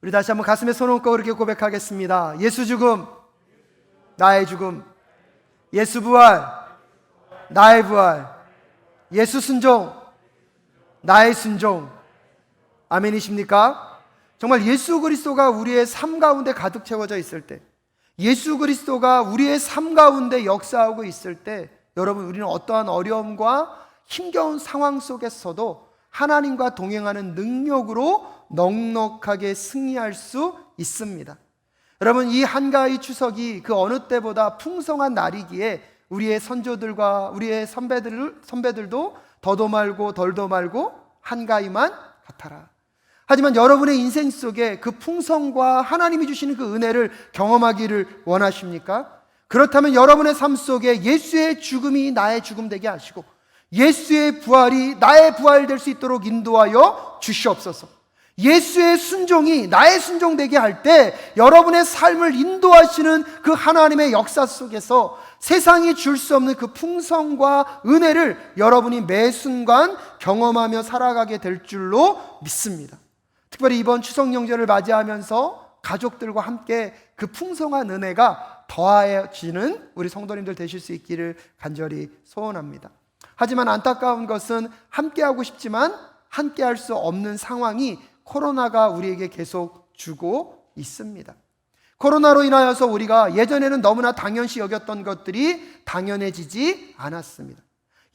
우리 다시 한번 가슴에 손 얹고 그렇게 고백하겠습니다. 예수 죽음, 나의 죽음. 예수 부활, 나의 부활. 예수 순종, 나의 순종. 아멘이십니까? 정말 예수 그리스도가 우리의 삶 가운데 가득 채워져 있을 때, 예수 그리스도가 우리의 삶 가운데 역사하고 있을 때, 여러분, 우리는 어떠한 어려움과 힘겨운 상황 속에서도 하나님과 동행하는 능력으로 넉넉하게 승리할 수 있습니다. 여러분, 이 한가위 추석이 그 어느 때보다 풍성한 날이기에 우리의 선조들과 우리의 선배들도 더도 말고 덜도 말고 한가위만 같아라. 하지만 여러분의 인생 속에 그 풍성과 하나님이 주시는 그 은혜를 경험하기를 원하십니까? 그렇다면 여러분의 삶 속에 예수의 죽음이 나의 죽음 되게 하시고 예수의 부활이 나의 부활 될 수 있도록 인도하여 주시옵소서. 예수의 순종이 나의 순종 되게 할 때 여러분의 삶을 인도하시는 그 하나님의 역사 속에서 세상이 줄 수 없는 그 풍성과 은혜를 여러분이 매 순간 경험하며 살아가게 될 줄로 믿습니다. 특별히 이번 추석 명절을 맞이하면서 가족들과 함께 그 풍성한 은혜가 더해지는 우리 성도님들 되실 수 있기를 간절히 소원합니다. 하지만 안타까운 것은 함께하고 싶지만 함께할 수 없는 상황이 코로나가 우리에게 계속 주고 있습니다. 코로나로 인하여서 우리가 예전에는 너무나 당연시 여겼던 것들이 당연해지지 않았습니다.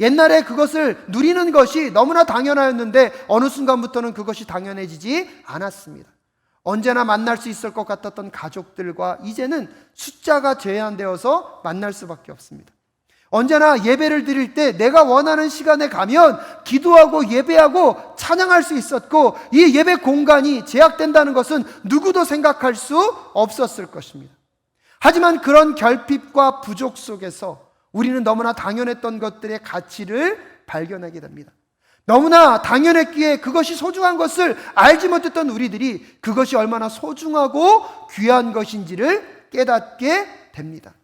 옛날에 그것을 누리는 것이 너무나 당연하였는데 어느 순간부터는 그것이 당연해지지 않았습니다. 언제나 만날 수 있을 것 같았던 가족들과 이제는 숫자가 제한되어서 만날 수밖에 없습니다. 언제나 예배를 드릴 때 내가 원하는 시간에 가면 기도하고 예배하고 찬양할 수 있었고 이 예배 공간이 제약된다는 것은 누구도 생각할 수 없었을 것입니다. 하지만 그런 결핍과 부족 속에서 우리는 너무나 당연했던 것들의 가치를 발견하게 됩니다. 너무나 당연했기에 그것이 소중한 것을 알지 못했던 우리들이 그것이 얼마나 소중하고 귀한 것인지를 깨닫게 됩니다.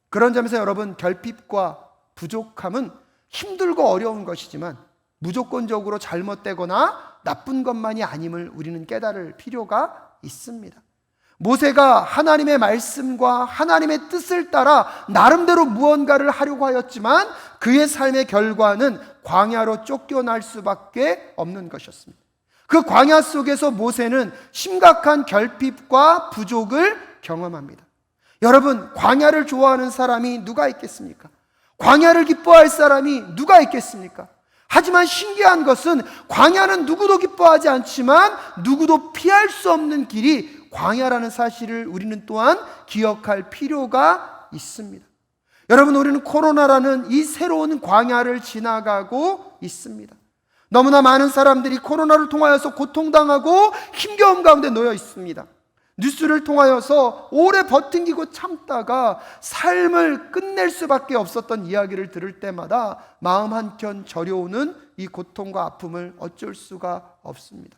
그런 점에서 여러분, 결핍과 부족함은 힘들고 어려운 것이지만 무조건적으로 잘못되거나 나쁜 것만이 아님을 우리는 깨달을 필요가 있습니다. 모세가 하나님의 말씀과 하나님의 뜻을 따라 나름대로 무언가를 하려고 하였지만 그의 삶의 결과는 광야로 쫓겨날 수밖에 없는 것이었습니다. 그 광야 속에서 모세는 심각한 결핍과 부족을 경험합니다. 여러분, 광야를 좋아하는 사람이 누가 있겠습니까? 광야를 기뻐할 사람이 누가 있겠습니까? 하지만 신기한 것은 광야는 누구도 기뻐하지 않지만 누구도 피할 수 없는 길이 광야라는 사실을 우리는 또한 기억할 필요가 있습니다. 여러분, 우리는 코로나라는 이 새로운 광야를 지나가고 있습니다. 너무나 많은 사람들이 코로나를 통하여서 고통당하고 힘겨움 가운데 놓여 있습니다. 뉴스를 통하여서 오래 버티고 참다가 삶을 끝낼 수밖에 없었던 이야기를 들을 때마다 마음 한켠 저려오는 이 고통과 아픔을 어쩔 수가 없습니다.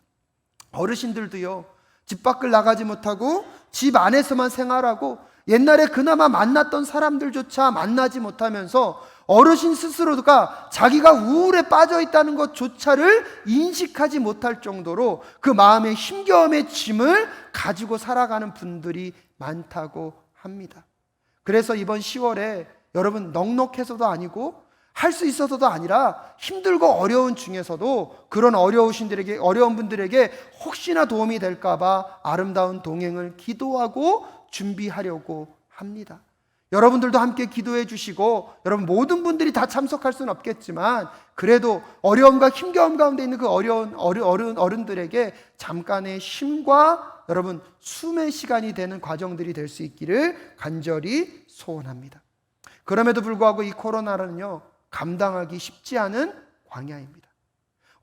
어르신들도요, 집 밖을 나가지 못하고 집 안에서만 생활하고 옛날에 그나마 만났던 사람들조차 만나지 못하면서 어르신 스스로가 자기가 우울에 빠져 있다는 것조차를 인식하지 못할 정도로 그 마음의 힘겨움의 짐을 가지고 살아가는 분들이 많다고 합니다. 그래서 이번 10월에 여러분, 넉넉해서도 아니고 할 수 있어서도 아니라 힘들고 어려운 중에서도 그런 어려운 분들에게 혹시나 도움이 될까봐 아름다운 동행을 기도하고 준비하려고 합니다. 여러분들도 함께 기도해 주시고, 여러분 모든 분들이 다 참석할 수는 없겠지만 그래도 어려움과 힘겨움 가운데 있는 그 어려운 어른들에게 잠깐의 쉼과 여러분 숨의 시간이 되는 과정들이 될 수 있기를 간절히 소원합니다. 그럼에도 불구하고 이 코로나는요, 감당하기 쉽지 않은 광야입니다.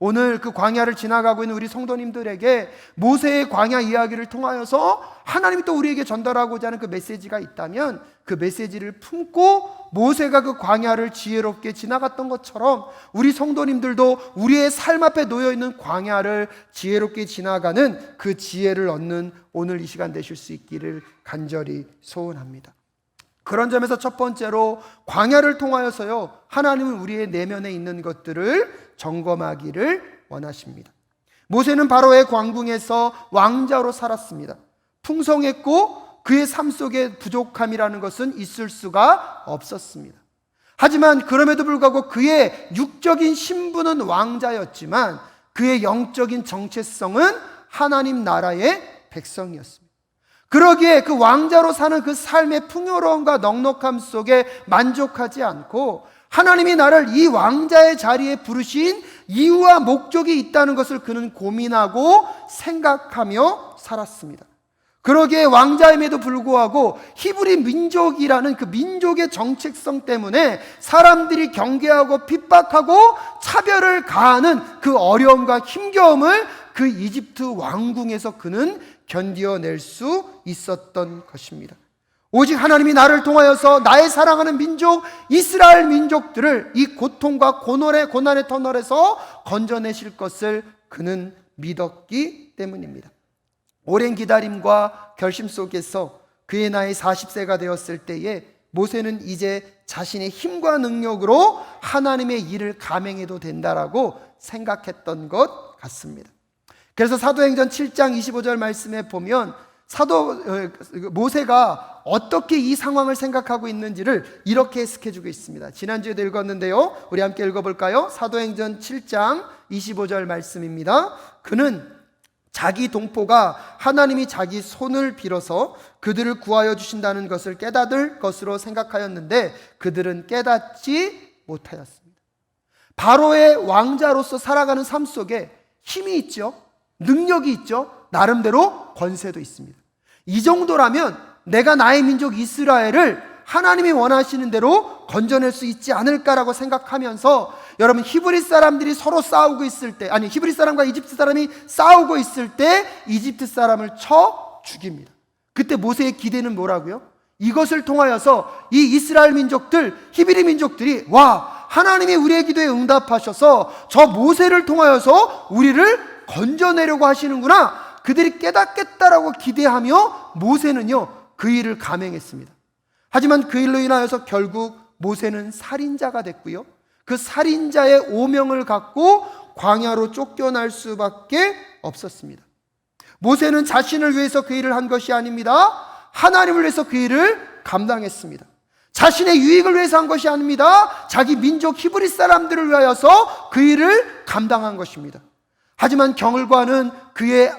오늘 그 광야를 지나가고 있는 우리 성도님들에게 모세의 광야 이야기를 통하여서 하나님이 또 우리에게 전달하고자 하는 그 메시지가 있다면 그 메시지를 품고 모세가 그 광야를 지혜롭게 지나갔던 것처럼 우리 성도님들도 우리의 삶 앞에 놓여있는 광야를 지혜롭게 지나가는 그 지혜를 얻는 오늘 이 시간 되실 수 있기를 간절히 소원합니다. 그런 점에서 첫 번째로 광야를 통하여서요, 하나님은 우리의 내면에 있는 것들을 점검하기를 원하십니다. 모세는 바로의 광궁에서 왕자로 살았습니다. 풍성했고 그의 삶 속에 부족함이라는 것은 있을 수가 없었습니다. 하지만 그럼에도 불구하고 그의 육적인 신분은 왕자였지만 그의 영적인 정체성은 하나님 나라의 백성이었습니다. 그러기에 그 왕자로 사는 그 삶의 풍요로움과 넉넉함 속에 만족하지 않고 하나님이 나를 이 왕자의 자리에 부르신 이유와 목적이 있다는 것을 그는 고민하고 생각하며 살았습니다. 그러기에 왕자임에도 불구하고 히브리 민족이라는 그 민족의 정체성 때문에 사람들이 경계하고 핍박하고 차별을 가하는 그 어려움과 힘겨움을 그 이집트 왕궁에서 그는 견뎌낼 수 있었던 것입니다. 오직 하나님이 나를 통하여서 나의 사랑하는 민족 이스라엘 민족들을 이 고통과 고난의 터널에서 건져내실 것을 그는 믿었기 때문입니다. 오랜 기다림과 결심 속에서 그의 나이 40세가 되었을 때에 모세는 이제 자신의 힘과 능력으로 하나님의 일을 감행해도 된다라고 생각했던 것 같습니다. 그래서 사도행전 7장 25절 말씀에 보면 모세가 어떻게 이 상황을 생각하고 있는지를 이렇게 해석해주고 있습니다. 지난주에도 읽었는데요, 우리 함께 읽어볼까요? 사도행전 7장 25절 말씀입니다. 그는 자기 동포가 하나님이 자기 손을 빌어서 그들을 구하여 주신다는 것을 깨닫을 것으로 생각하였는데 그들은 깨닫지 못하였습니다. 바로의 왕자로서 살아가는 삶 속에 힘이 있죠, 능력이 있죠, 나름대로 권세도 있습니다. 이 정도라면 내가 나의 민족 이스라엘을 하나님이 원하시는 대로 건져낼 수 있지 않을까라고 생각하면서, 여러분, 히브리 사람들이 서로 싸우고 있을 때, 아니 히브리 사람과 이집트 사람이 싸우고 있을 때 이집트 사람을 쳐 죽입니다. 그때 모세의 기대는 뭐라고요? 이것을 통하여서 이 이스라엘 민족들, 히브리 민족들이 와, 하나님이 우리의 기도에 응답하셔서 저 모세를 통하여서 우리를 건져내려고 하시는구나, 그들이 깨닫겠다라고 기대하며 모세는요 그 일을 감행했습니다. 하지만 그 일로 인하여서 결국 모세는 살인자가 됐고요, 그 살인자의 오명을 갖고 광야로 쫓겨날 수밖에 없었습니다. 모세는 자신을 위해서 그 일을 한 것이 아닙니다. 하나님을 위해서 그 일을 감당했습니다. 자신의 유익을 위해서 한 것이 아닙니다. 자기 민족 히브리 사람들을 위하여서 그 일을 감당한 것입니다. 하지만 경을과는 그의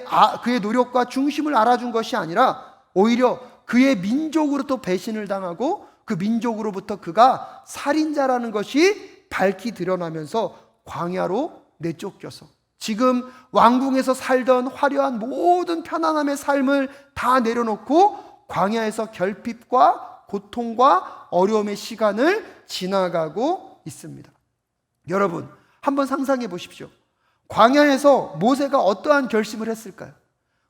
노력과 중심을 알아준 것이 아니라 오히려 그의 민족으로부터 배신을 당하고 그 민족으로부터 그가 살인자라는 것이 밝히 드러나면서 광야로 내쫓겨서 지금 왕궁에서 살던 화려한 모든 편안함의 삶을 다 내려놓고 광야에서 결핍과 고통과 어려움의 시간을 지나가고 있습니다. 여러분, 한번 상상해 보십시오. 광야에서 모세가 어떠한 결심을 했을까요?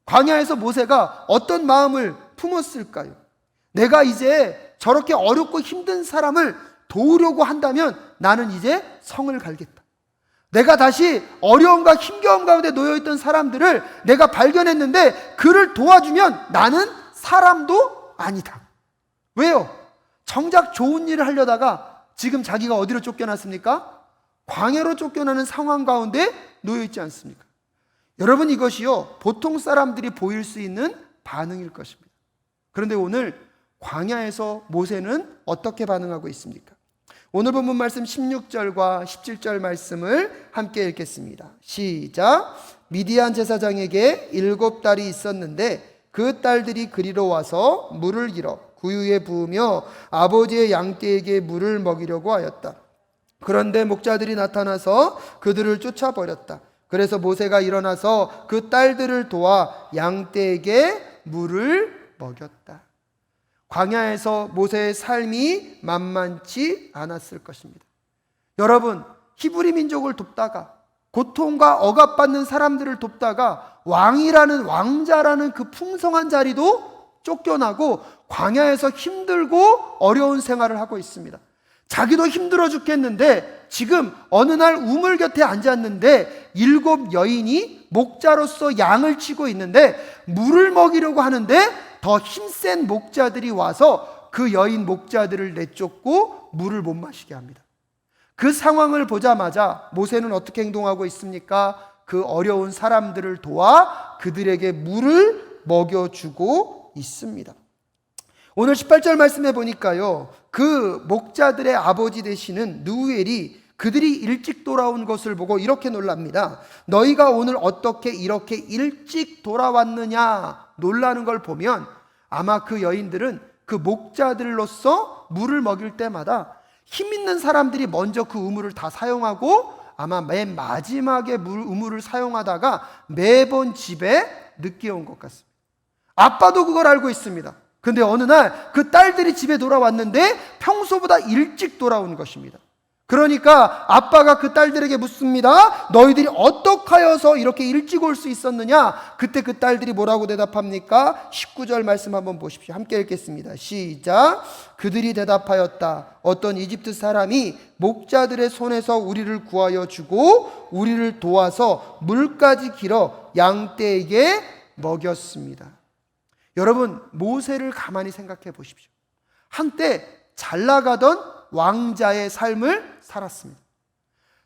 광야에서 모세가 어떤 마음을 품었을까요? 내가 이제 저렇게 어렵고 힘든 사람을 도우려고 한다면 나는 이제 성을 갈겠다. 내가 다시 어려움과 힘겨움 가운데 놓여있던 사람들을 내가 발견했는데 그를 도와주면 나는 사람도 아니다. 왜요? 정작 좋은 일을 하려다가 지금 자기가 어디로 쫓겨났습니까? 광야로 쫓겨나는 상황 가운데 놓여있지 않습니까? 여러분, 이것이요 보통 사람들이 보일 수 있는 반응일 것입니다. 그런데 오늘 광야에서 모세는 어떻게 반응하고 있습니까? 오늘 본문 말씀 16절과 17절 말씀을 함께 읽겠습니다. 시작. 미디안 제사장에게 7딸이 있었는데 그 딸들이 그리로 와서 물을 길어 구유에 부으며 아버지의 양떼에게 물을 먹이려고 하였다. 그런데 목자들이 나타나서 그들을 쫓아버렸다. 그래서 모세가 일어나서 그 딸들을 도와 양떼에게 물을 먹였다. 광야에서 모세의 삶이 만만치 않았을 것입니다. 여러분, 히브리 민족을 돕다가 고통과 억압받는 사람들을 돕다가 왕자라는 그 풍성한 자리도 쫓겨나고 광야에서 힘들고 어려운 생활을 하고 있습니다. 자기도 힘들어 죽겠는데 지금 어느 날 우물 곁에 앉았는데 7 여인이 목자로서 양을 치고 있는데 물을 먹이려고 하는데 더 힘센 목자들이 와서 그 여인 목자들을 내쫓고 물을 못 마시게 합니다. 그 상황을 보자마자 모세는 어떻게 행동하고 있습니까? 그 어려운 사람들을 도와 그들에게 물을 먹여주고 있습니다. 오늘 18절 말씀해 보니까요, 그 목자들의 아버지 되시는 느우엘이 그들이 일찍 돌아온 것을 보고 이렇게 놀랍니다. 너희가 오늘 어떻게 이렇게 일찍 돌아왔느냐 놀라는 걸 보면 아마 그 여인들은 그 목자들로서 물을 먹일 때마다 힘 있는 사람들이 먼저 그 우물을 다 사용하고 아마 맨 마지막에 우물을 사용하다가 매번 집에 늦게 온 것 같습니다. 아빠도 그걸 알고 있습니다. 근데 어느 날 그 딸들이 집에 돌아왔는데 평소보다 일찍 돌아온 것입니다. 그러니까 아빠가 그 딸들에게 묻습니다. 너희들이 어떻게 하여서 이렇게 일찍 올 수 있었느냐? 그때 그 딸들이 뭐라고 대답합니까? 19절 말씀 한번 보십시오. 함께 읽겠습니다. 시작. 그들이 대답하였다. 어떤 이집트 사람이 목자들의 손에서 우리를 구하여 주고 우리를 도와서 물까지 길어 양떼에게 먹였습니다. 여러분, 모세를 가만히 생각해 보십시오. 한때 잘 나가던 왕자의 삶을 살았습니다.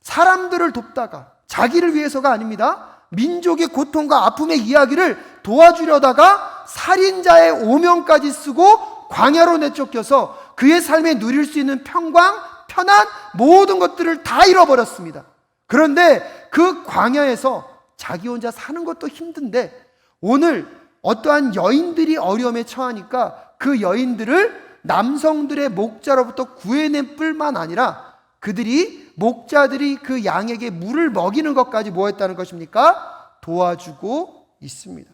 사람들을 돕다가 자기를 위해서가 아닙니다. 민족의 고통과 아픔의 이야기를 도와주려다가 살인자의 오명까지 쓰고 광야로 내쫓겨서 그의 삶에 누릴 수 있는 평강, 편안, 모든 것들을 다 잃어버렸습니다. 그런데 그 광야에서 자기 혼자 사는 것도 힘든데 오늘 어떠한 여인들이 어려움에 처하니까 그 여인들을 남성들의 목자로부터 구해낼 뿐만 아니라 목자들이 그 양에게 물을 먹이는 것까지 뭐 했다는 것입니까? 도와주고 있습니다.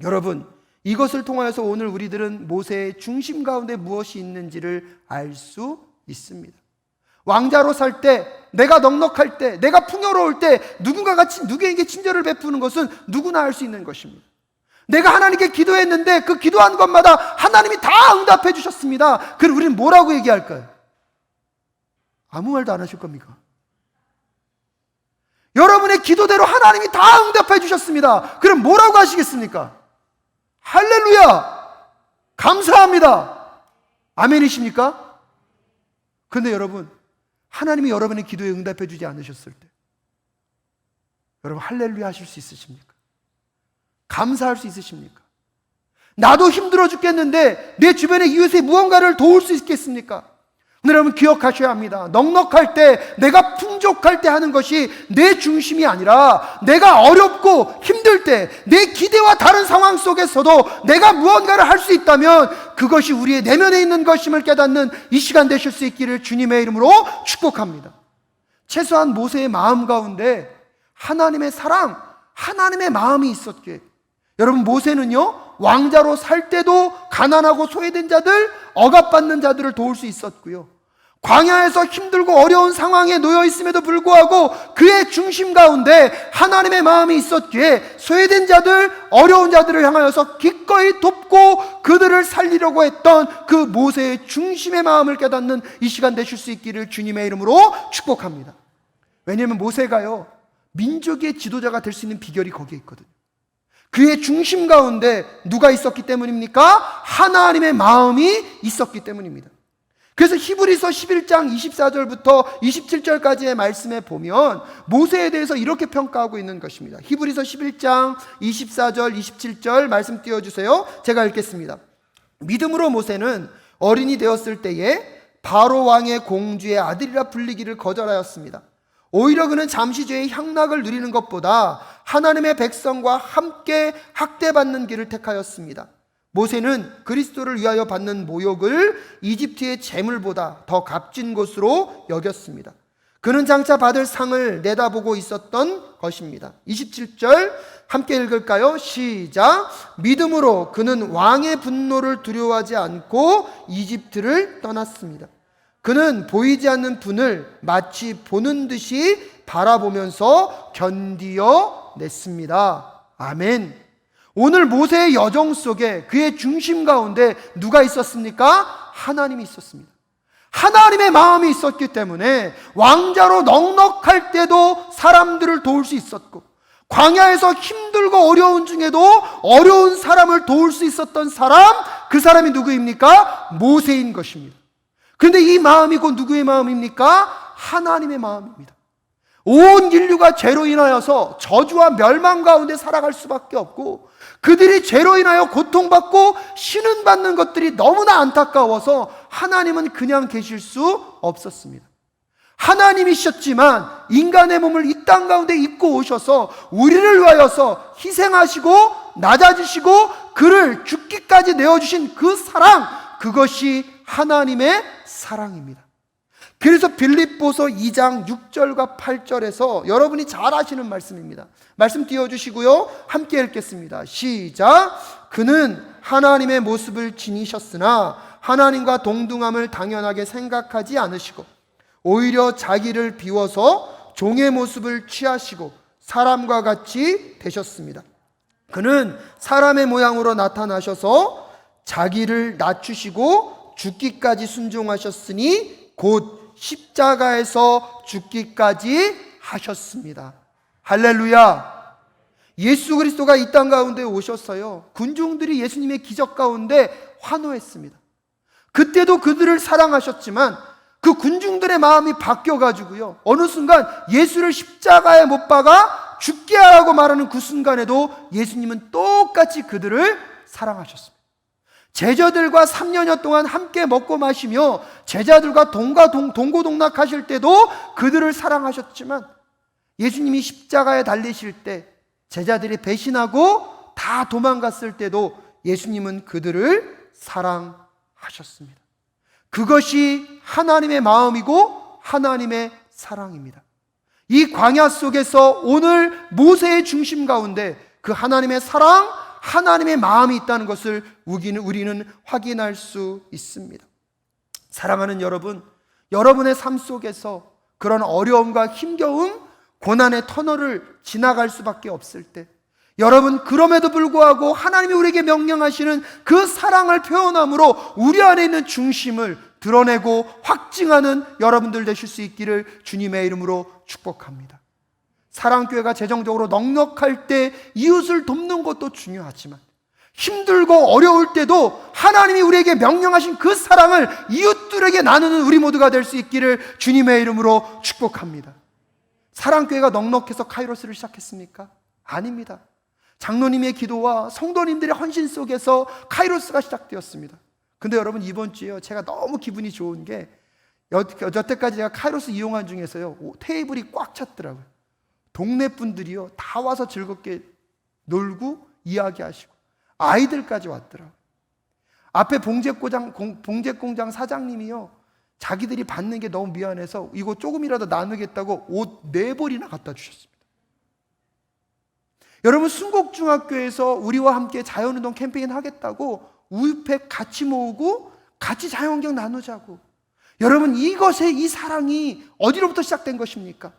여러분, 이것을 통하여서 오늘 우리들은 모세의 중심 가운데 무엇이 있는지를 알 수 있습니다. 왕자로 살 때, 내가 넉넉할 때, 내가 풍요로울 때 누구에게 친절을 베푸는 것은 누구나 할 수 있는 것입니다. 내가 하나님께 기도했는데 그 기도한 것마다 하나님이 다 응답해 주셨습니다. 그럼 우리는 뭐라고 얘기할까요? 아무 말도 안 하실 겁니까? 여러분의 기도대로 하나님이 다 응답해 주셨습니다. 그럼 뭐라고 하시겠습니까? 할렐루야! 감사합니다! 아멘이십니까? 그런데 여러분, 하나님이 여러분의 기도에 응답해 주지 않으셨을 때 여러분 할렐루야 하실 수 있으십니까? 감사할 수 있으십니까? 나도 힘들어 죽겠는데 내 주변의 이웃에 무언가를 도울 수 있겠습니까? 여러분 기억하셔야 합니다. 넉넉할 때, 내가 풍족할 때 하는 것이 내 중심이 아니라 내가 어렵고 힘들 때, 내 기대와 다른 상황 속에서도 내가 무언가를 할 수 있다면 그것이 우리의 내면에 있는 것임을 깨닫는 이 시간 되실 수 있기를 주님의 이름으로 축복합니다. 최소한 모세의 마음 가운데 하나님의 사랑, 하나님의 마음이 있었기에 여러분 모세는요 왕자로 살 때도 가난하고 소외된 자들, 억압받는 자들을 도울 수 있었고요, 광야에서 힘들고 어려운 상황에 놓여 있음에도 불구하고 그의 중심 가운데 하나님의 마음이 있었기에 소외된 자들, 어려운 자들을 향하여서 기꺼이 돕고 그들을 살리려고 했던 그 모세의 중심의 마음을 깨닫는 이 시간 되실 수 있기를 주님의 이름으로 축복합니다. 왜냐하면 모세가요 민족의 지도자가 될 수 있는 비결이 거기에 있거든요. 그의 중심 가운데 누가 있었기 때문입니까? 하나님의 마음이 있었기 때문입니다. 그래서 히브리서 11장 24절부터 27절까지의 말씀에 보면 모세에 대해서 이렇게 평가하고 있는 것입니다. 히브리서 11장 24절 27절 말씀 띄워주세요. 제가 읽겠습니다. 믿음으로 모세는 어린이 되었을 때에 바로 왕의 공주의 아들이라 불리기를 거절하였습니다. 오히려 그는 잠시 죄의 향락을 누리는 것보다 하나님의 백성과 함께 학대받는 길을 택하였습니다. 모세는 그리스도를 위하여 받는 모욕을 이집트의 재물보다 더 값진 것으로 여겼습니다. 그는 장차 받을 상을 내다보고 있었던 것입니다. 27절 함께 읽을까요? 시작. 믿음으로 그는 왕의 분노를 두려워하지 않고 이집트를 떠났습니다. 그는 보이지 않는 분을 마치 보는 듯이 바라보면서 견디어 냈습니다. 아멘. 오늘 모세의 여정 속에 그의 중심 가운데 누가 있었습니까? 하나님이 있었습니다. 하나님의 마음이 있었기 때문에 왕자로 넉넉할 때도 사람들을 도울 수 있었고, 광야에서 힘들고 어려운 중에도 어려운 사람을 도울 수 있었던 사람, 그 사람이 누구입니까? 모세인 것입니다. 그런데 이 마음이 곧 누구의 마음입니까? 하나님의 마음입니다. 온 인류가 죄로 인하여서 저주와 멸망 가운데 살아갈 수밖에 없고, 그들이 죄로 인하여 고통받고 신음받는 것들이 너무나 안타까워서 하나님은 그냥 계실 수 없었습니다. 하나님이셨지만 인간의 몸을 이 땅 가운데 입고 오셔서 우리를 위하여서 희생하시고 낮아지시고 그를 죽기까지 내어주신 그 사랑, 그것이 하나님의 사랑입니다. 그래서 빌립보서 2장 6절과 8절에서 여러분이 잘 아시는 말씀입니다. 말씀 띄워주시고요, 함께 읽겠습니다. 시작. 그는 하나님의 모습을 지니셨으나 하나님과 동등함을 당연하게 생각하지 않으시고 오히려 자기를 비워서 종의 모습을 취하시고 사람과 같이 되셨습니다. 그는 사람의 모양으로 나타나셔서 자기를 낮추시고 죽기까지 순종하셨으니 곧 십자가에서 죽기까지 하셨습니다. 할렐루야. 예수 그리스도가 이 땅 가운데 오셨어요. 군중들이 예수님의 기적 가운데 환호했습니다. 그때도 그들을 사랑하셨지만 그 군중들의 마음이 바뀌어가지고요, 어느 순간 예수를 십자가에 못 박아 죽게 하라고 말하는 그 순간에도 예수님은 똑같이 그들을 사랑하셨습니다. 제자들과 3년여 동안 함께 먹고 마시며 제자들과 동고동락 하실 때도 그들을 사랑하셨지만 예수님이 십자가에 달리실 때 제자들이 배신하고 다 도망갔을 때도 예수님은 그들을 사랑하셨습니다. 그것이 하나님의 마음이고 하나님의 사랑입니다. 이 광야 속에서 오늘 모세의 중심 가운데 그 하나님의 사랑, 하나님의 마음이 있다는 것을 우리는 확인할 수 있습니다. 사랑하는 여러분, 여러분의 삶 속에서 그런 어려움과 힘겨움, 고난의 터널을 지나갈 수밖에 없을 때, 여러분 그럼에도 불구하고 하나님이 우리에게 명령하시는 그 사랑을 표현함으로 우리 안에 있는 중심을 드러내고 확증하는 여러분들 되실 수 있기를 주님의 이름으로 축복합니다. 사랑교회가 재정적으로 넉넉할 때 이웃을 돕는 것도 중요하지만 힘들고 어려울 때도 하나님이 우리에게 명령하신 그 사랑을 이웃들에게 나누는 우리 모두가 될 수 있기를 주님의 이름으로 축복합니다. 사랑교회가 넉넉해서 카이로스를 시작했습니까? 아닙니다. 장로님의 기도와 성도님들의 헌신 속에서 카이로스가 시작되었습니다. 근데 여러분, 이번 주에요, 제가 너무 기분이 좋은 게 여태까지 제가 카이로스 이용한 중에서요, 테이블이 꽉 찼더라고요. 동네 분들이요 다 와서 즐겁게 놀고 이야기하시고 아이들까지 왔더라고요. 앞에 봉제공장 사장님이요, 자기들이 받는 게 너무 미안해서 이거 조금이라도 나누겠다고 옷 4벌이나 갖다 주셨습니다. 여러분, 순곡중학교에서 우리와 함께 자연운동 캠페인 하겠다고 우유팩 같이 모으고 같이 자연환경 나누자고. 여러분, 이 사랑이 어디로부터 시작된 것입니까?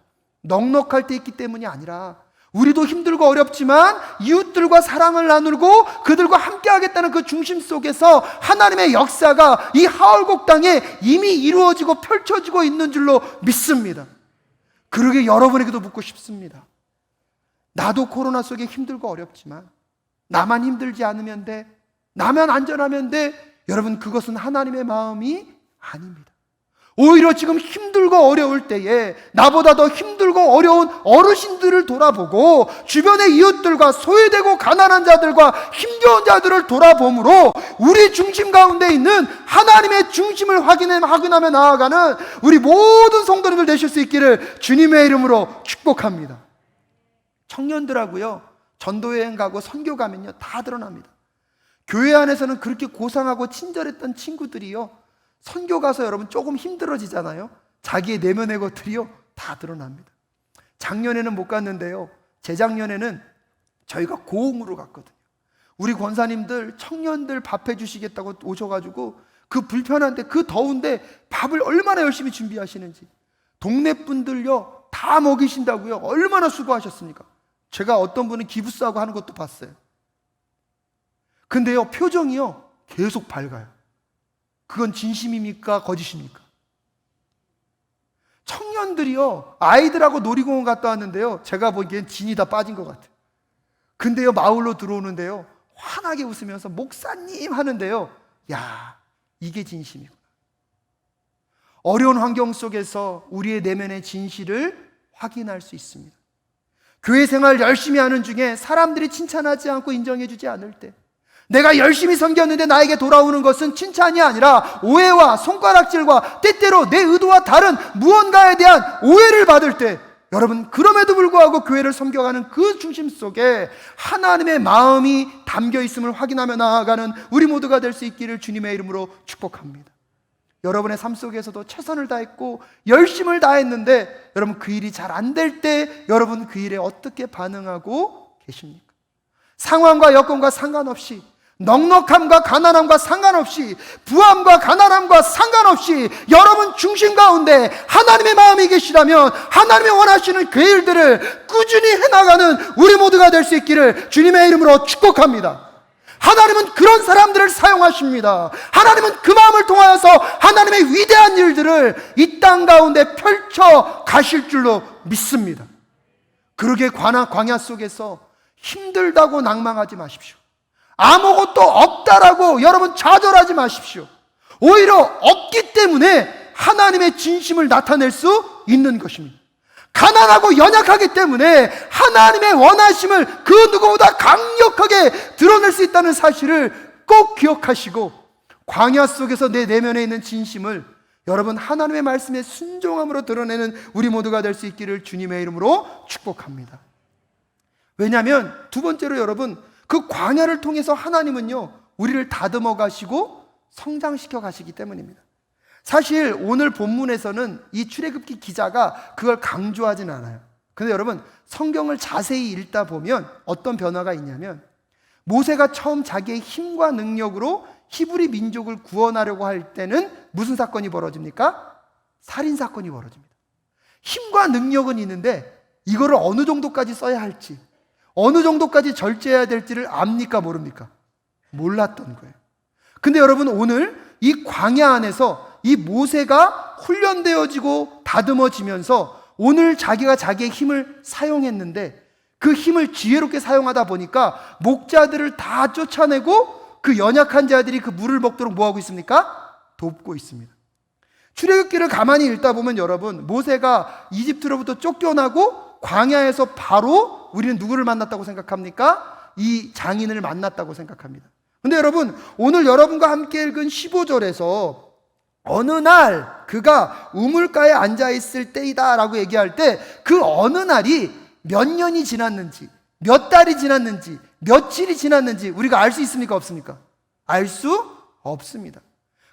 넉넉할 때 있기 때문이 아니라 우리도 힘들고 어렵지만 이웃들과 사랑을 나누고 그들과 함께 하겠다는 그 중심 속에서 하나님의 역사가 이 하얼곡 땅에 이미 이루어지고 펼쳐지고 있는 줄로 믿습니다. 그러게 여러분에게도 묻고 싶습니다. 나도 코로나 속에 힘들고 어렵지만 나만 힘들지 않으면 돼, 나만 안전하면 돼. 여러분, 그것은 하나님의 마음이 아닙니다. 오히려 지금 힘들고 어려울 때에 나보다 더 힘들고 어려운 어르신들을 돌아보고 주변의 이웃들과 소외되고 가난한 자들과 힘겨운 자들을 돌아봄으로 우리 중심 가운데 있는 하나님의 중심을 확인하며 나아가는 우리 모든 성도님들 되실 수 있기를 주님의 이름으로 축복합니다. 청년들하고요, 전도여행 가고 선교 가면요 다 드러납니다. 교회 안에서는 그렇게 고상하고 친절했던 친구들이요, 선교 가서 여러분 조금 힘들어지잖아요. 자기의 내면의 것들이요 다 드러납니다. 작년에는 못 갔는데요, 재작년에는 저희가 고흥으로 갔거든요. 우리 권사님들 청년들 밥 해주시겠다고 오셔가지고 그 불편한데 그 더운데 밥을 얼마나 열심히 준비하시는지, 동네 분들요 다 먹이신다고요 얼마나 수고하셨습니까? 제가 어떤 분은 기부싸고 하는 것도 봤어요. 근데요 표정이요 계속 밝아요. 그건 진심입니까? 거짓입니까? 청년들이요 아이들하고 놀이공원 갔다 왔는데요, 제가 보기엔 진이 다 빠진 것 같아요. 근데요 마을로 들어오는데요 환하게 웃으면서 목사님 하는데요, 야, 이게 진심이구나. 어려운 환경 속에서 우리의 내면의 진실을 확인할 수 있습니다. 교회 생활 열심히 하는 중에 사람들이 칭찬하지 않고 인정해주지 않을 때, 내가 열심히 섬겼는데 나에게 돌아오는 것은 칭찬이 아니라 오해와 손가락질과 때때로 내 의도와 다른 무언가에 대한 오해를 받을 때, 여러분, 그럼에도 불구하고 교회를 섬겨가는 그 중심 속에 하나님의 마음이 담겨 있음을 확인하며 나아가는 우리 모두가 될 수 있기를 주님의 이름으로 축복합니다. 여러분의 삶 속에서도 최선을 다했고 열심을 다했는데, 여러분, 그 일이 잘 안 될 때 여러분 그 일에 어떻게 반응하고 계십니까? 상황과 여건과 상관없이, 넉넉함과 가난함과 상관없이, 부함과 가난함과 상관없이 여러분 중심 가운데 하나님의 마음이 계시다면 하나님이 원하시는 그 일들을 꾸준히 해나가는 우리 모두가 될 수 있기를 주님의 이름으로 축복합니다. 하나님은 그런 사람들을 사용하십니다. 하나님은 그 마음을 통하여서 하나님의 위대한 일들을 이 땅 가운데 펼쳐 가실 줄로 믿습니다. 그러게 광야 속에서 힘들다고 낭망하지 마십시오. 아무것도 없다라고 여러분 좌절하지 마십시오. 오히려 없기 때문에 하나님의 진심을 나타낼 수 있는 것입니다. 가난하고 연약하기 때문에 하나님의 원하심을 그 누구보다 강력하게 드러낼 수 있다는 사실을 꼭 기억하시고, 광야 속에서 내 내면에 있는 진심을 여러분 하나님의 말씀에 순종함으로 드러내는 우리 모두가 될 수 있기를 주님의 이름으로 축복합니다. 왜냐하면 두 번째로 여러분, 그 광야를 통해서 하나님은요 우리를 다듬어 가시고 성장시켜 가시기 때문입니다. 사실 오늘 본문에서는 이 출애굽기 기자가 그걸 강조하진 않아요. 근데 여러분, 성경을 자세히 읽다 보면 어떤 변화가 있냐면, 모세가 처음 자기의 힘과 능력으로 히브리 민족을 구원하려고 할 때는 무슨 사건이 벌어집니까? 살인 사건이 벌어집니다. 힘과 능력은 있는데 이거를 어느 정도까지 써야 할지, 어느 정도까지 절제해야 될지를 압니까, 모릅니까? 몰랐던 거예요. 근데 여러분, 오늘 이 광야 안에서 이 모세가 훈련되어지고 다듬어지면서 오늘 자기가 자기의 힘을 사용했는데, 그 힘을 지혜롭게 사용하다 보니까 목자들을 다 쫓아내고 그 연약한 자들이 그 물을 먹도록 뭐하고 있습니까? 돕고 있습니다. 출애굽기를 가만히 읽다 보면 여러분, 모세가 이집트로부터 쫓겨나고 광야에서 바로 우리는 누구를 만났다고 생각합니까? 이 장인을 만났다고 생각합니다. 근데 여러분, 오늘 여러분과 함께 읽은 15절에서 어느 날 그가 우물가에 앉아있을 때이다 라고 얘기할 때, 그 어느 날이 몇 년이 지났는지, 몇 달이 지났는지, 며칠이 지났는지 우리가 알 수 있습니까, 없습니까? 알 수 없습니다.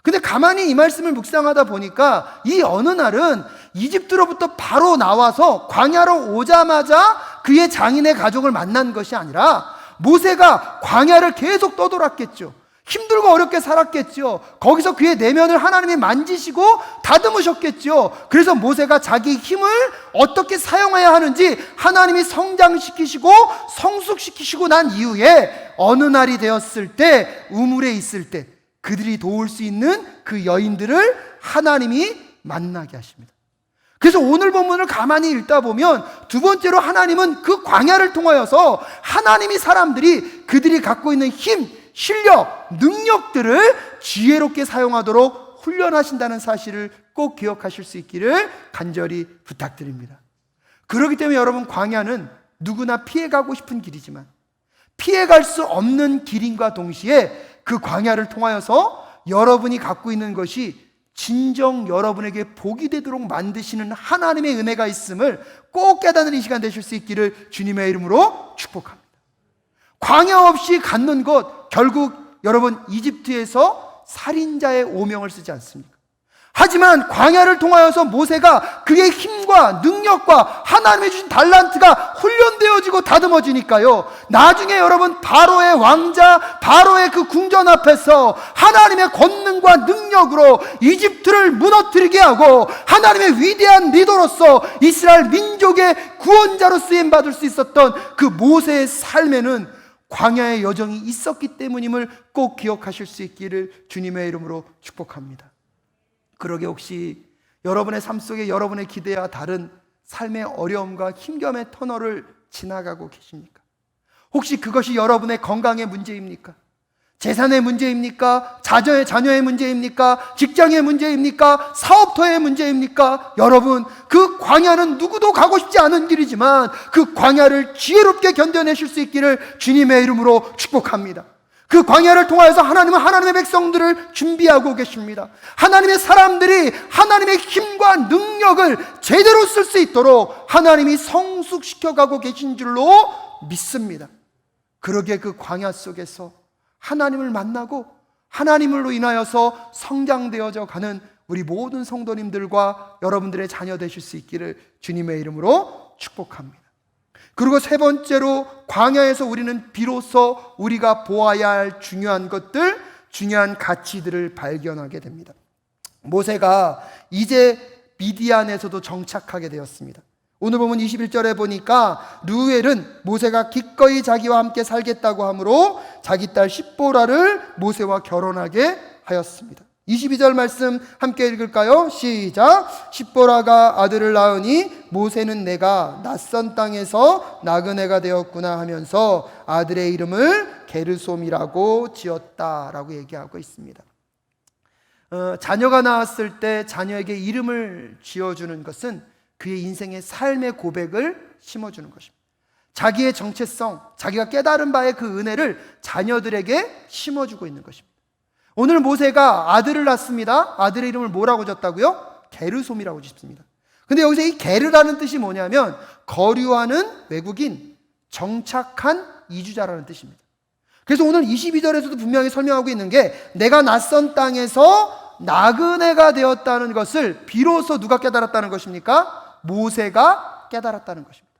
근데 가만히 이 말씀을 묵상하다 보니까 이 어느 날은 이집트로부터 바로 나와서 광야로 오자마자 그의 장인의 가족을 만난 것이 아니라, 모세가 광야를 계속 떠돌았겠죠. 힘들고 어렵게 살았겠죠. 거기서 그의 내면을 하나님이 만지시고 다듬으셨겠죠. 그래서 모세가 자기 힘을 어떻게 사용해야 하는지 하나님이 성장시키시고 성숙시키시고 난 이후에 어느 날이 되었을 때, 우물에 있을 때 그들이 도울 수 있는 그 여인들을 하나님이 만나게 하십니다. 그래서 오늘 본문을 가만히 읽다 보면 두 번째로 하나님은 그 광야를 통하여서 하나님이 사람들이 그들이 갖고 있는 힘, 실력, 능력들을 지혜롭게 사용하도록 훈련하신다는 사실을 꼭 기억하실 수 있기를 간절히 부탁드립니다. 그렇기 때문에 여러분, 광야는 누구나 피해가고 싶은 길이지만 피해갈 수 없는 길인과 동시에 그 광야를 통하여서 여러분이 갖고 있는 것이 진정 여러분에게 복이 되도록 만드시는 하나님의 은혜가 있음을 꼭 깨닫는 이 시간 되실 수 있기를 주님의 이름으로 축복합니다. 광야 없이 갖는 것, 결국 여러분 이집트에서 살인자의 오명을 쓰지 않습니까? 하지만 광야를 통하여서 모세가 그의 힘과 능력과 하나님이 주신 달란트가 훈련되어지고 다듬어지니까요, 나중에 여러분 바로의 왕자, 바로의 그 궁전 앞에서 하나님의 권능과 능력으로 이집트를 무너뜨리게 하고 하나님의 위대한 리더로서 이스라엘 민족의 구원자로 쓰임받을 수 있었던 그 모세의 삶에는 광야의 여정이 있었기 때문임을 꼭 기억하실 수 있기를 주님의 이름으로 축복합니다. 그러게 혹시 여러분의 삶 속에 여러분의 기대와 다른 삶의 어려움과 힘겨움의 터널을 지나가고 계십니까? 혹시 그것이 여러분의 건강의 문제입니까? 재산의 문제입니까? 자녀의 문제입니까? 직장의 문제입니까? 사업터의 문제입니까? 여러분, 그 광야는 누구도 가고 싶지 않은 길이지만 그 광야를 지혜롭게 견뎌내실 수 있기를 주님의 이름으로 축복합니다. 그 광야를 통하여서 하나님은 하나님의 백성들을 준비하고 계십니다. 하나님의 사람들이 하나님의 힘과 능력을 제대로 쓸 수 있도록 하나님이 성숙시켜가고 계신 줄로 믿습니다. 그러기에 그 광야 속에서 하나님을 만나고 하나님으로 인하여서 성장되어져 가는 우리 모든 성도님들과 여러분들의 자녀 되실 수 있기를 주님의 이름으로 축복합니다. 그리고 세 번째로, 광야에서 우리는 비로소 우리가 보아야 할 중요한 것들, 중요한 가치들을 발견하게 됩니다. 모세가 이제 미디안에서도 정착하게 되었습니다. 오늘 보면 21절에 보니까 르우엘은 모세가 기꺼이 자기와 함께 살겠다고 하므로 자기 딸 십보라를 모세와 결혼하게 하였습니다. 22절 말씀 함께 읽을까요? 시작. 십보라가 아들을 낳으니 모세는 내가 낯선 땅에서 나그네가 되었구나 하면서 아들의 이름을 게르솜이라고 지었다라고 얘기하고 있습니다. 자녀가 나왔을 때 자녀에게 이름을 지어주는 것은 그의 인생의 삶의 고백을 심어주는 것입니다. 자기의 정체성, 자기가 깨달은 바의 그 은혜를 자녀들에게 심어주고 있는 것입니다. 오늘 모세가 아들을 낳습니다. 아들의 이름을 뭐라고 졌다고요? 게르솜이라고 짓습니다. 근데 여기서 이 게르라는 뜻이 뭐냐면 거류하는 외국인, 정착한 이주자라는 뜻입니다. 그래서 오늘 22절에서도 분명히 설명하고 있는 게 내가 낯선 땅에서 나그네가 되었다는 것을 비로소 누가 깨달았다는 것입니까? 모세가 깨달았다는 것입니다.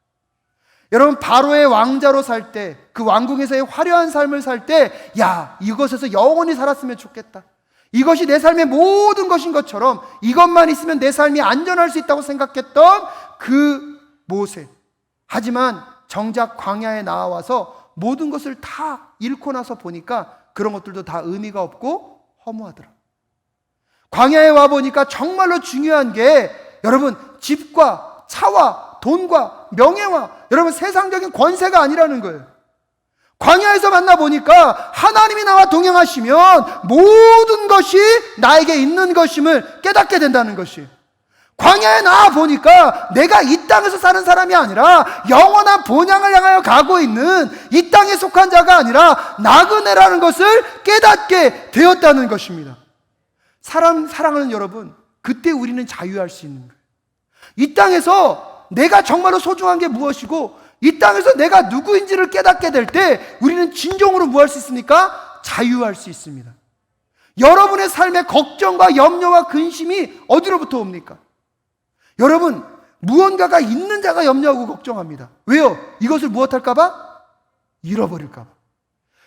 여러분, 바로의 왕자로 살 때, 그 왕궁에서의 화려한 삶을 살 때, 야, 이것에서 영원히 살았으면 좋겠다. 이것이 내 삶의 모든 것인 것처럼 이것만 있으면 내 삶이 안전할 수 있다고 생각했던 그 모세. 하지만 정작 광야에 나와서 모든 것을 다 잃고 나서 보니까 그런 것들도 다 의미가 없고 허무하더라. 광야에 와 보니까 정말로 중요한 게 여러분, 집과 차와 돈과 명예와 여러분 세상적인 권세가 아니라는 거예요. 광야에서 만나보니까 하나님이 나와 동행하시면 모든 것이 나에게 있는 것임을 깨닫게 된다는 것이에요. 광야에 나와 보니까 내가 이 땅에서 사는 사람이 아니라 영원한 본향을 향하여 가고 있는 이 땅에 속한 자가 아니라 나그네라는 것을 깨닫게 되었다는 것입니다. 사랑하는 여러분, 그때 우리는 자유할 수 있는 거예요. 이 땅에서 내가 정말로 소중한 게 무엇이고 이 땅에서 내가 누구인지를 깨닫게 될 때 우리는 진정으로 뭐 할 수 있습니까? 자유할 수 있습니다. 여러분의 삶에 걱정과 염려와 근심이 어디로부터 옵니까? 여러분, 무언가가 있는 자가 염려하고 걱정합니다. 왜요? 이것을 무엇할까 봐? 잃어버릴까 봐.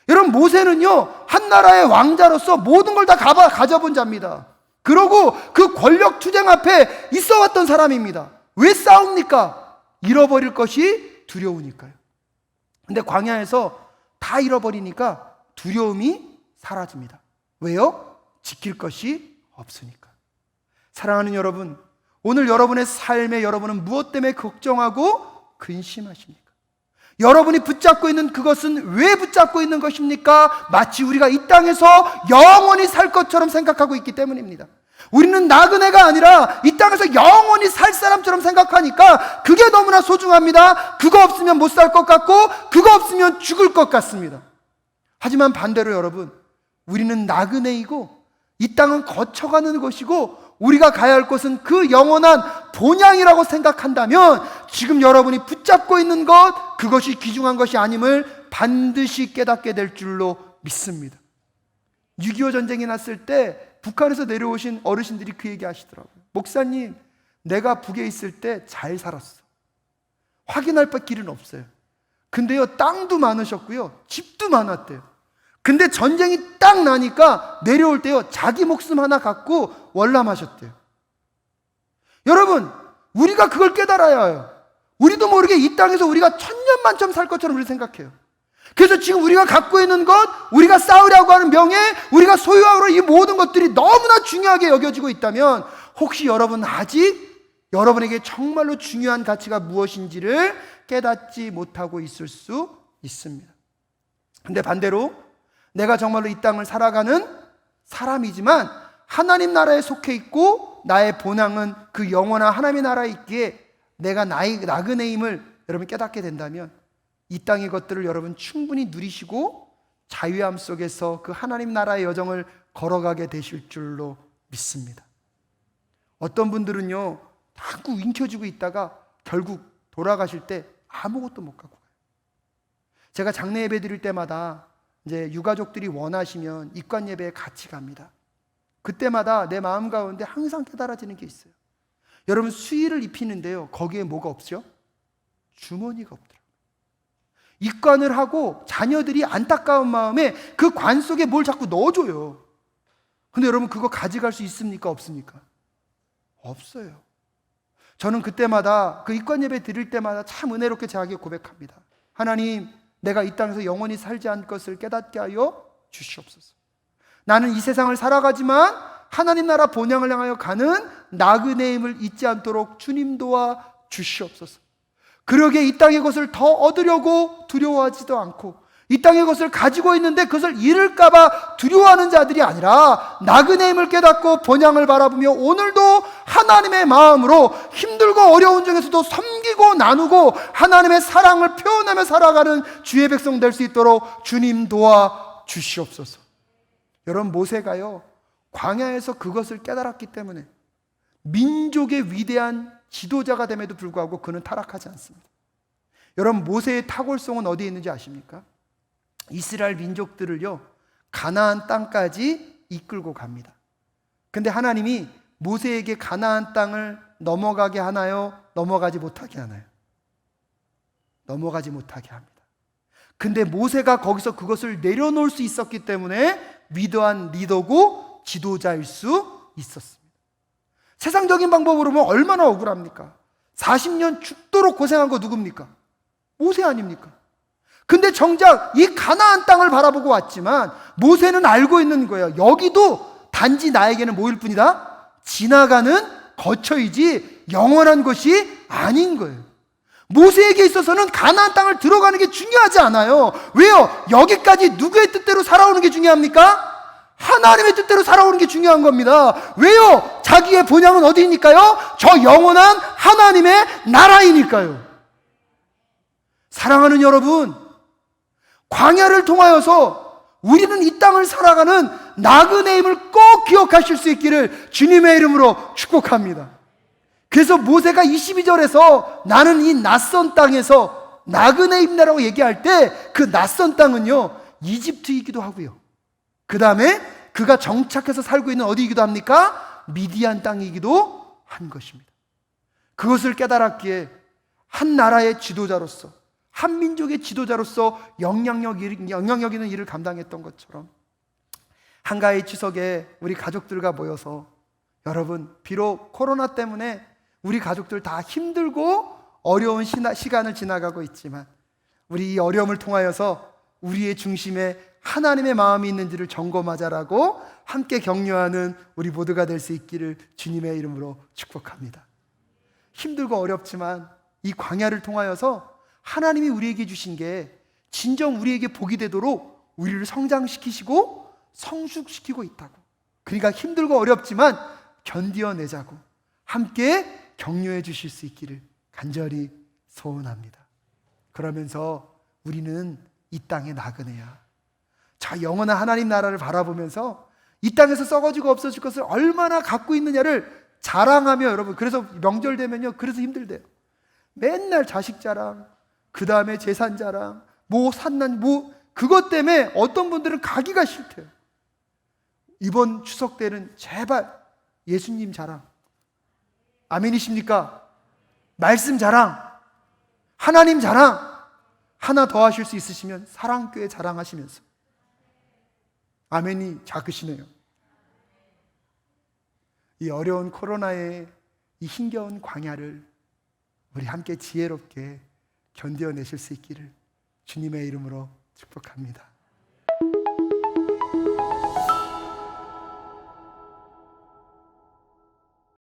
여러분, 모세는요 한나라의 왕자로서 모든 걸 다 가져본 자입니다. 그러고 그 권력 투쟁 앞에 있어 왔던 사람입니다. 왜 싸웁니까? 잃어버릴 것이 두려우니까요. 근데 광야에서 다 잃어버리니까 두려움이 사라집니다. 왜요? 지킬 것이 없으니까. 사랑하는 여러분, 오늘 여러분의 삶에 여러분은 무엇 때문에 걱정하고 근심하십니까? 여러분이 붙잡고 있는 그것은 왜 붙잡고 있는 것입니까? 마치 우리가 이 땅에서 영원히 살 것처럼 생각하고 있기 때문입니다. 우리는 나그네가 아니라 이 땅에서 영원히 살 사람처럼 생각하니까 그게 너무나 소중합니다. 그거 없으면 못 살 것 같고 그거 없으면 죽을 것 같습니다. 하지만 반대로 여러분, 우리는 나그네이고 이 땅은 거쳐가는 것이고 우리가 가야 할 곳은 그 영원한 본향이라고 생각한다면 지금 여러분이 붙잡고 있는 것, 그것이 귀중한 것이 아님을 반드시 깨닫게 될 줄로 믿습니다. 6.25 전쟁이 났을 때 북한에서 내려오신 어르신들이 그 얘기 하시더라고요. 목사님, 내가 북에 있을 때 잘 살았어. 확인할 길은 없어요. 근데요, 땅도 많으셨고요, 집도 많았대요. 근데 전쟁이 딱 나니까 내려올 때요, 자기 목숨 하나 갖고 월남하셨대요. 여러분, 우리가 그걸 깨달아야 해요. 우리도 모르게 이 땅에서 우리가 천년만점 살 것처럼 우리 생각해요. 그래서 지금 우리가 갖고 있는 것, 우리가 쌓으려고 하는 명예, 우리가 소유하고 이 모든 것들이 너무나 중요하게 여겨지고 있다면 혹시 여러분 아직 여러분에게 정말로 중요한 가치가 무엇인지를 깨닫지 못하고 있을 수 있습니다. 근데 반대로 내가 정말로 이 땅을 살아가는 사람이지만 하나님 나라에 속해 있고 나의 본향은 그 영원한 하나님의 나라에 있기에 내가 나그네임을 여러분 깨닫게 된다면 이 땅의 것들을 여러분 충분히 누리시고 자유함 속에서 그 하나님 나라의 여정을 걸어가게 되실 줄로 믿습니다. 어떤 분들은요, 자꾸 움켜쥐고 있다가 결국 돌아가실 때 아무것도 못 갖고 가요. 제가 장례 예배 드릴 때마다 이제 유가족들이 원하시면 입관 예배에 같이 갑니다. 그때마다 내 마음 가운데 항상 깨달아지는 게 있어요. 여러분, 수의를 입히는데요, 거기에 뭐가 없죠? 주머니가 없더라고요. 입관을 하고 자녀들이 안타까운 마음에 그 관 속에 뭘 자꾸 넣어줘요. 근데 여러분, 그거 가져갈 수 있습니까? 없습니까? 없어요. 저는 그때마다 그 입관 예배 드릴 때마다 참 은혜롭게 자기에게 고백합니다. 하나님, 내가 이 땅에서 영원히 살지 않을 것을 깨닫게 하여 주시옵소서. 나는 이 세상을 살아가지만 하나님 나라 본향을 향하여 가는 나그네임을 잊지 않도록 주님 도와 주시옵소서. 그러기에 이 땅의 것을 더 얻으려고 두려워하지도 않고 이 땅의 것을 가지고 있는데 그것을 잃을까 봐 두려워하는 자들이 아니라 나그네임을 깨닫고 본향을 바라보며 오늘도 하나님의 마음으로 힘들고 어려운 중에서도 섬기고 나누고 하나님의 사랑을 표현하며 살아가는 주의 백성 될 수 있도록 주님 도와 주시옵소서. 여러분, 모세가요, 광야에서 그것을 깨달았기 때문에 민족의 위대한 지도자가 됨에도 불구하고 그는 타락하지 않습니다. 여러분, 모세의 탁월성은 어디에 있는지 아십니까? 이스라엘 민족들을요, 가나안 땅까지 이끌고 갑니다. 근데 하나님이 모세에게 가나안 땅을 넘어가게 하나요? 넘어가지 못하게 하나요? 넘어가지 못하게 합니다. 근데 모세가 거기서 그것을 내려놓을 수 있었기 때문에 위대한 리더고 지도자일 수 있었습니다. 세상적인 방법으로 보면 얼마나 억울합니까? 40년 죽도록 고생한 거 누굽니까? 모세 아닙니까? 근데 정작 이 가나안 땅을 바라보고 왔지만 모세는 알고 있는 거예요. 여기도 단지 나에게는 뭐일 뿐이다? 지나가는 거처이지 영원한 것이 아닌 거예요. 모세에게 있어서는 가나안 땅을 들어가는 게 중요하지 않아요. 왜요? 여기까지 누구의 뜻대로 살아오는 게 중요합니까? 하나님의 뜻대로 살아오는 게 중요한 겁니다. 왜요? 자기의 본향은 어디니까요? 저 영원한 하나님의 나라이니까요. 사랑하는 여러분, 광야를 통하여서 우리는 이 땅을 살아가는 나그네임을 꼭 기억하실 수 있기를 주님의 이름으로 축복합니다. 그래서 모세가 22절에서 나는 이 낯선 땅에서 나그네임이라고 얘기할 때 그 낯선 땅은요, 이집트이기도 하고요, 그 다음에 그가 정착해서 살고 있는 어디이기도 합니까? 미디안 땅이기도 한 것입니다. 그것을 깨달았기에 한 나라의 지도자로서, 한 민족의 지도자로서 영향력 있는 일을 감당했던 것처럼 한가위 추석에 우리 가족들과 모여서, 여러분, 비록 코로나 때문에 우리 가족들 다 힘들고 어려운 시간을 지나가고 있지만 우리 이 어려움을 통하여서 우리의 중심에 하나님의 마음이 있는지를 점검하자라고 함께 격려하는 우리 모두가 될 수 있기를 주님의 이름으로 축복합니다. 힘들고 어렵지만 이 광야를 통하여서 하나님이 우리에게 주신 게 진정 우리에게 복이 되도록 우리를 성장시키시고 성숙시키고 있다고. 그러니까 힘들고 어렵지만 견디어내자고 함께 격려해 주실 수 있기를 간절히 소원합니다. 그러면서 우리는 이 땅의 나그네야. 저 영원한 하나님 나라를 바라보면서 이 땅에서 썩어지고 없어질 것을 얼마나 갖고 있느냐를 자랑하며, 여러분, 그래서 명절 되면요, 그래서 힘들대요. 맨날 자식 자랑, 그 다음에 재산 자랑, 그것 때문에 어떤 분들은 가기가 싫대요. 이번 추석 때는 제발 예수님 자랑, 아멘이십니까? 말씀 자랑, 하나님 자랑, 하나 더 하실 수 있으시면 사랑교회 자랑하시면서. 아멘이 작으시네요. 이 어려운 코로나의 이 힘겨운 광야를 우리 함께 지혜롭게 견뎌내실 수 있기를 주님의 이름으로 축복합니다.